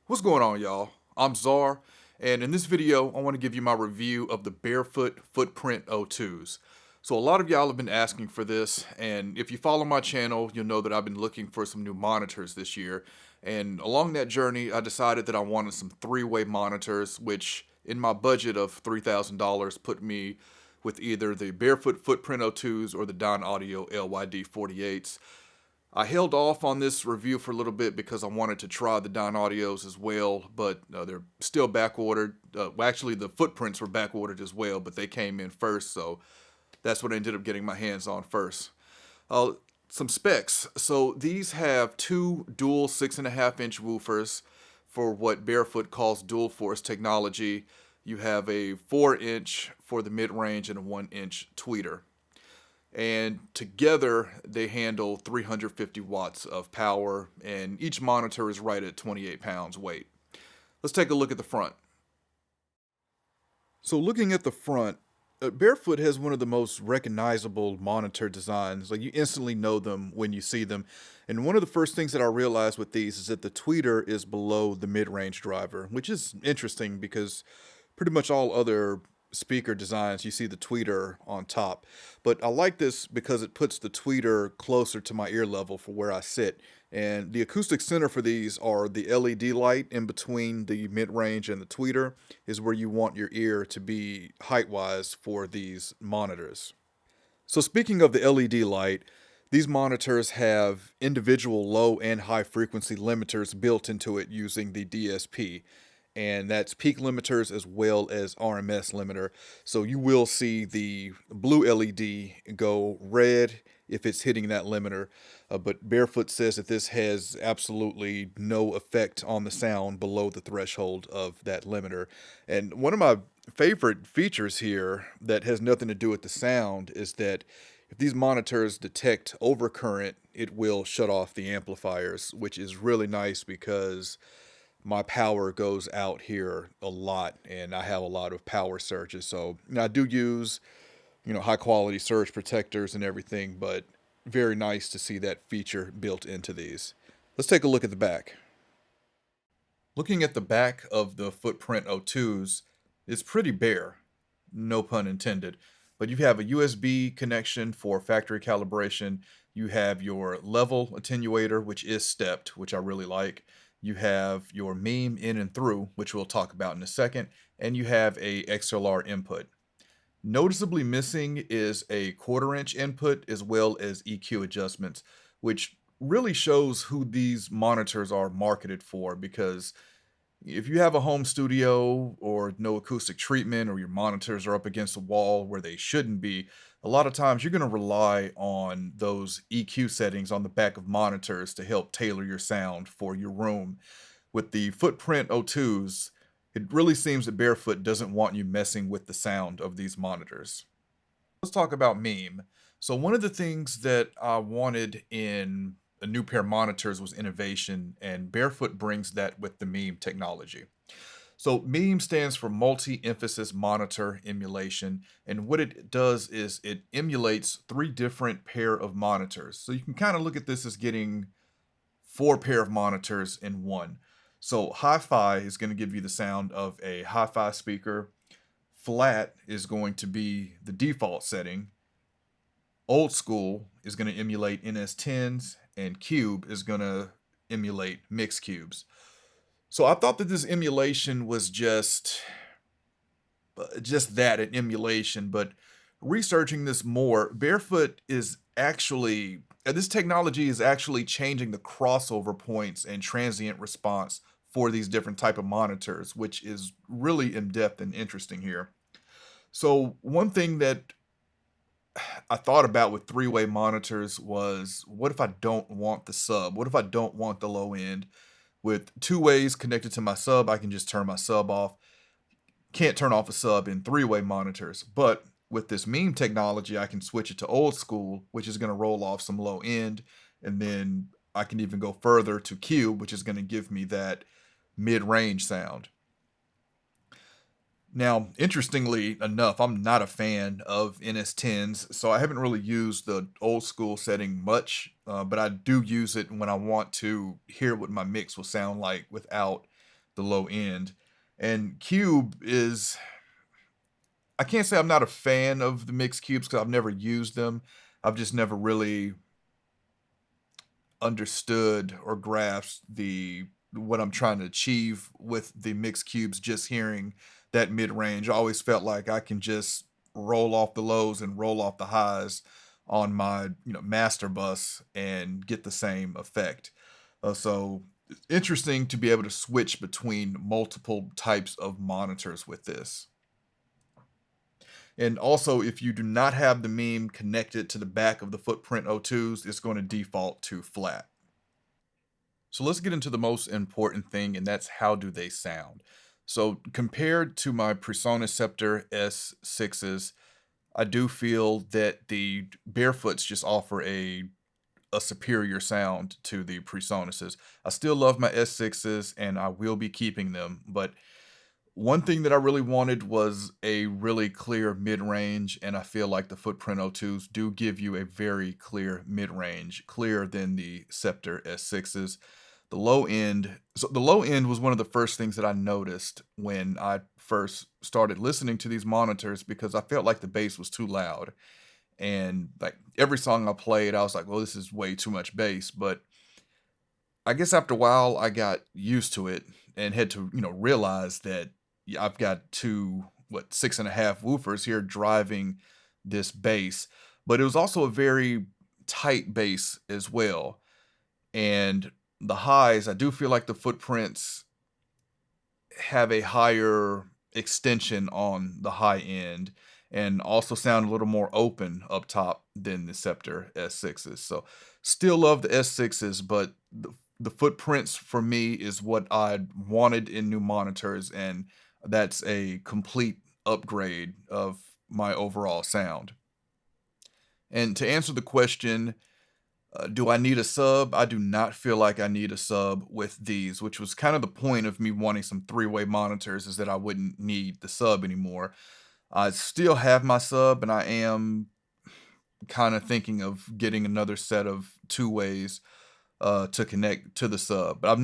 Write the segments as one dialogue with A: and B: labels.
A: What's going on, y'all? I'm Czar, and in this video, I want to give you my review of the Barefoot Footprint O2s. So a lot of y'all have been asking for this, and if you follow my channel, you'll know that I've been looking for some new monitors this year. And along that journey, I decided that I wanted some three-way monitors, which in my budget of $3,000 put me with either the Barefoot Footprint O2s or the Don Audio LYD 48s. I held off on this review for a little bit because I wanted to try the Don Audios as well, but they're still back ordered. Well, actually, the footprints were back ordered as well, but they came in first, so that's what I ended up getting my hands on first. Uh, some specs. So these have two dual 6.5-inch woofers for what Barefoot calls dual force technology. You have a 4-inch for the mid range and a 1-inch tweeter, and together they handle 350 watts of power, and each monitor is right at 28 pounds weight. Let's take a look at the front. So looking at the front, Barefoot has one of the most recognizable monitor designs. Like, you instantly know them when you see them. And one of the first things that I realized with these is that the tweeter is below the mid-range driver, which is interesting because pretty much all other speaker designs you see the tweeter on top. But I like this because it puts the tweeter closer to my ear level for where I sit. And the acoustic center for these are the LED light in between the mid-range and the tweeter is where you want your ear to be height-wise for these monitors. So speaking of the LED light, these monitors have individual low and high frequency limiters built into it using the DSP. And that's peak limiters as well as RMS limiter. So you will see the blue LED go red if it's hitting that limiter. But Barefoot says that this has absolutely no effect on the sound below the threshold of that limiter. And one of my favorite features here that has nothing to do with the sound is that if these monitors detect overcurrent, it will shut off the amplifiers, which is really nice because my power goes out here a lot and I have a lot of power surges. So I do use, high quality surge protectors and everything, but very nice to see that feature built into these. Let's take a look at the back. Looking at the back of the Footprint O2s, it's pretty bare, no pun intended. But you have a USB connection for factory calibration. You have your level attenuator, which is stepped, which I really like. You have your meme in and through, which we'll talk about in a second. And you have a XLR input. Noticeably missing is a 1/4-inch input as well as EQ adjustments, which really shows who these monitors are marketed for, because if you have a home studio or no acoustic treatment, or your monitors are up against a wall where they shouldn't be, a lot of times you're going to rely on those EQ settings on the back of monitors to help tailor your sound for your room. With the Footprint O2s, it really seems that Barefoot doesn't want you messing with the sound of these monitors. Let's talk about meme. So one of the things that I wanted in a new pair of monitors was innovation, and Barefoot brings that with the meme technology. So meme stands for multi-emphasis monitor emulation, and what it does is it emulates 3 different pair of monitors. So you can kind of look at this as getting 4 pair of monitors in one. So hi-fi is going to give you the sound of a hi-fi speaker. Flat is going to be the default setting. Old school is going to emulate NS10s, and cube is going to emulate mixed cubes. So I thought that this emulation was just that, an emulation, but researching this more, Barefoot is actually this technology is actually changing the crossover points and transient response for these different type of monitors, which is really in depth and interesting here. So one thing that I thought about with three-way monitors was, what if I don't want the sub? What if I don't want the low end? With two ways connected to my sub, I can just turn my sub off. Can't turn off a sub in three-way monitors, but with this meme technology, I can switch it to old school, which is going to roll off some low end, and then I can even go further to cube, which is going to give me that mid-range sound. Now, interestingly enough, I'm not a fan of NS10s, so I haven't really used the old school setting much, but I do use it when I want to hear what my mix will sound like without the low end. And Cube is, I can't say I'm not a fan of the mixed cubes because I've never used them. I've just never really understood or grasped the what I'm trying to achieve with the mixed cubes. Just hearing that mid range, I always felt like I can just roll off the lows and roll off the highs on my master bus and get the same effect. So it's interesting to be able to switch between multiple types of monitors with this. And also, if you do not have the meme connected to the back of the Footprint O2s, it's going to default to flat. So let's get into the most important thing, and that's how do they sound. So compared to my Presonus Scepter S6s, I do feel that the Barefoots just offer a superior sound to the Presonuses. I still love my S6s and I will be keeping them, but one thing that I really wanted was a really clear mid-range, and I feel like the Footprint O2s do give you a very clear mid-range, clearer than the Scepter S6s. The low end was one of the first things that I noticed when I first started listening to these monitors because I felt like the bass was too loud. And like every song I played, I was like, well, this is way too much bass. But I guess after a while, I got used to it and had to, realize that I've got two, 6.5 woofers here driving this bass. But it was also a very tight bass as well. And the highs, I do feel like the footprints have a higher extension on the high end and also sound a little more open up top than the Scepter S6s. So still love the S6s, but the footprints for me is what I wanted in new monitors, and that's a complete upgrade of my overall sound. And to answer the question, do I need a sub? I do not feel like I need a sub with these, which was kind of the point of me wanting some three-way monitors, is that I wouldn't need the sub anymore. I still have my sub, and I am kind of thinking of getting another set of two ways to connect to the sub. But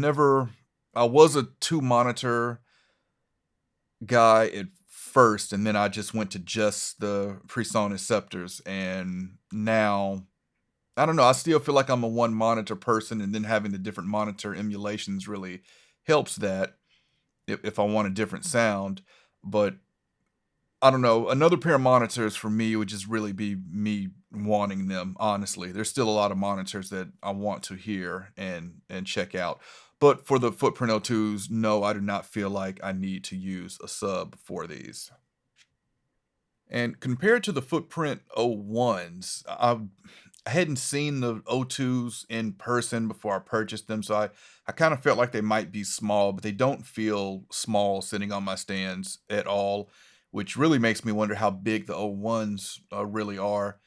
A: I was a two monitor guy at first, and then I just went to just the PreSonus Scepters, and now I don't know. I still feel like I'm a one monitor person, and then having the different monitor emulations really helps that if I want a different sound. But I don't know. Another pair of monitors for me would just really be me wanting them. Honestly, there's still a lot of monitors that I want to hear and check out. But for the Footprint O2s, no, I do not feel like I need to use a sub for these. And compared to the Footprint O1s, I hadn't seen the O2s in person before I purchased them, so I kind of felt like they might be small, but they don't feel small sitting on my stands at all, which really makes me wonder how big the O1s really are.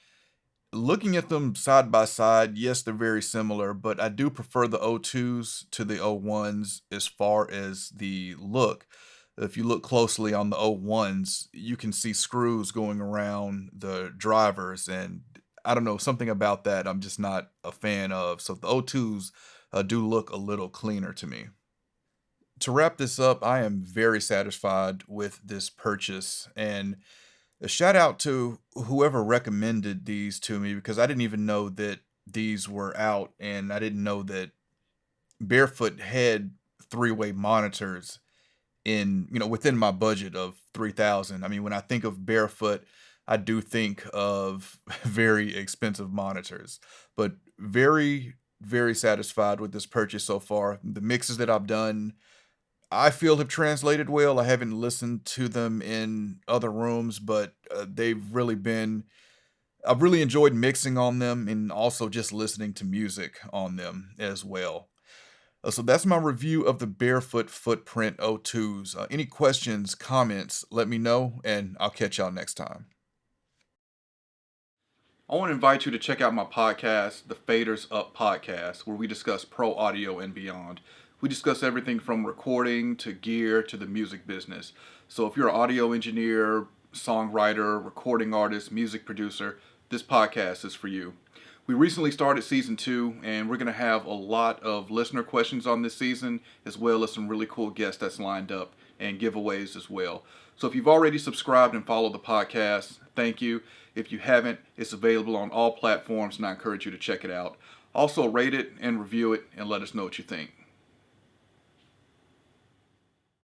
A: Looking at them side by side, yes, they're very similar, but I do prefer the O2s to the O1s as far as the look. If you look closely on the O1s, you can see screws going around the drivers, and I don't know, something about that I'm just not a fan of. So the O2s do look a little cleaner to me. To wrap this up, I am very satisfied with this purchase, and a shout out to whoever recommended these to me because I didn't even know that these were out, and I didn't know that Barefoot had three-way monitors in within my budget of 3,000. I mean, when I think of Barefoot, I do think of very expensive monitors, but very satisfied with this purchase so far. The mixes that I've done, I feel have translated well. I haven't listened to them in other rooms, but they've really been. I've really enjoyed mixing on them and also just listening to music on them as well. So that's my review of the Barefoot Footprint O2s. Any questions, comments, let me know, and I'll catch y'all next time. I want to invite you to check out my podcast, the Faders Up Podcast, where we discuss pro audio and beyond. We discuss everything from recording to gear to the music business. So if you're an audio engineer, songwriter, recording artist, music producer, this podcast is for you. We recently started season 2, and we're going to have a lot of listener questions on this season, as well as some really cool guests that's lined up and giveaways as well. So if you've already subscribed and followed the podcast, thank you. If you haven't, it's available on all platforms, and I encourage you to check it out. Also, rate it and review it and let us know what you think.